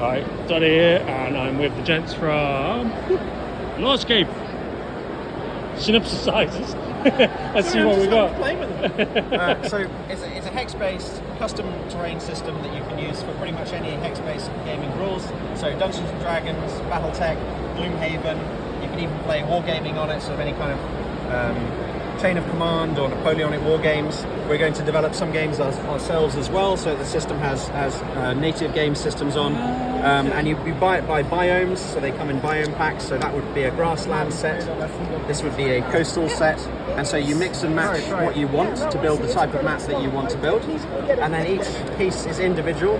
Right, Donny here, and I'm with the gents from Lorescape. Synopsisizers. Let's see what we got. So it's a hex-based custom terrain system that you can use for pretty much any hex-based gaming rules. So Dungeons and Dragons, BattleTech, Gloomhaven. You can even play wargaming on it, so any kind of Chain of Command or Napoleonic war games. We're going to develop some games ourselves as well, so the system has native game systems on. And you buy it by biomes, so they come in biome packs, so that would be a grassland set, this would be a coastal set, and so you mix and match what you want to build the type of maps that you want to build, and then each piece is individual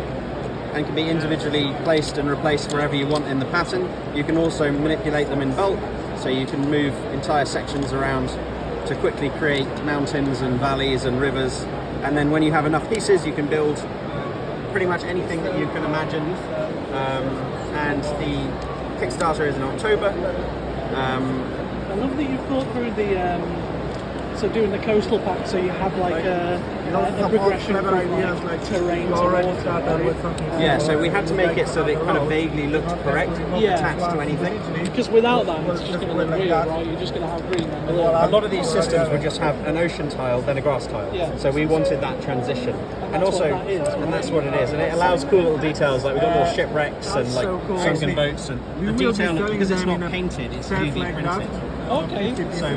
and can be individually placed and replaced wherever you want in the pattern. You can also manipulate them in bulk, so you can move entire sections around to quickly create mountains and valleys and rivers, and then when you have enough pieces you can build pretty much anything that you can imagine. And the Kickstarter is in October. I love that you've thought through the so doing the coastal pack, so you have like a progression of like terrain to water. Yeah, so we had to make it so that it kind of vaguely looked correct, attached to anything. Because without that, it's just going to look weird, right? You're just going to have green and blue. A lot of these systems would just have an ocean tile, then a grass tile. Yeah. So we wanted that transition, and also, and that's what it is. And it allows cool little details, like we've got little shipwrecks and like sunken boats, and the detail because it's not painted, it's UV printed. Okay. So,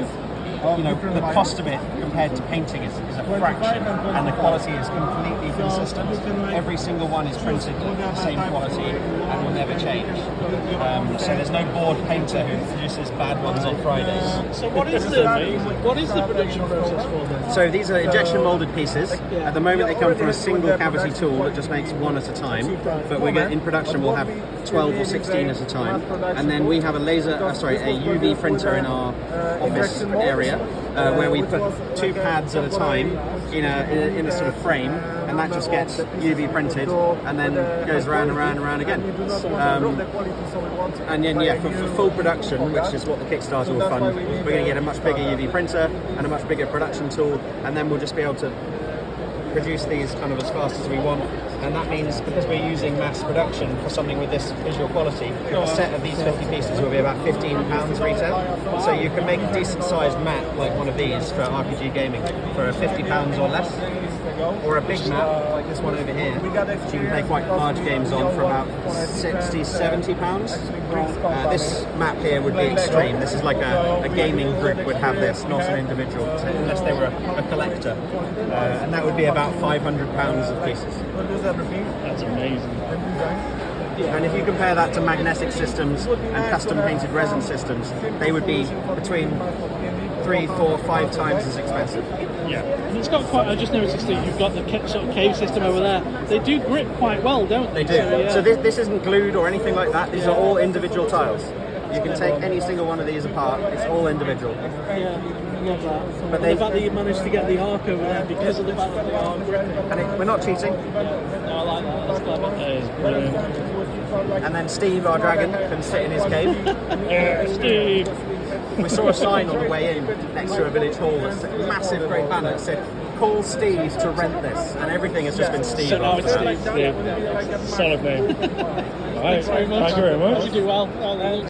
you know, the cost of it compared to painting is a fraction, and the quality is completely consistent. Every single one is printed the same quality and will never change. So there's no bored painter who produces bad ones on Fridays. So what is the production process for them? So these are injection molded pieces. At the moment they come from a single cavity tool that just makes one at a time, but in production we'll have 12 or 16 at a time, and then we have a UV printer in our office area where we put 2 pads at a time in a sort of frame, and that just gets UV printed and then goes round and round and round again. And then for full production, which is what the Kickstarter will fund, we're going to get a much bigger UV printer and a much bigger production tool, and then we'll just be able to produce these kind of as fast as we want. And that means, because we're using mass production for something with this visual quality, a set of these 50 pieces will be about £15 retail. So you can make a decent sized map like one of these for RPG gaming for £50 or less, or a big map like this one over here, which you can play quite large games on for about £60-70. This map here would be extreme. This is like a gaming group would have this, not an individual, unless they were a collector, and that would be about £500 of pieces. That's amazing. And if you compare that to magnetic systems and custom painted resin systems, they would be between 3, 4, 5 times as expensive. Yeah, and it's got quite. I just noticed that you've got the sort of cave system over there. They do grip quite well, don't they? They do. So this isn't glued or anything like that. These are all individual tiles. You can take any single one of these apart. It's all individual. Yeah, love that. But the fact that you managed to get the arc over there because of the fact that they are gripping. And we're not cheating. No, I like that. That's clever. That is brilliant. And then Steve, our dragon, can sit in his cave. Steve! We saw a sign on the way in next to a village hall, a massive great banner that said, "Call Steve to rent this," and everything has just been Steve. So now it's Steve. Solid name. Alright, Thanks very much. Thank you very much. You do well.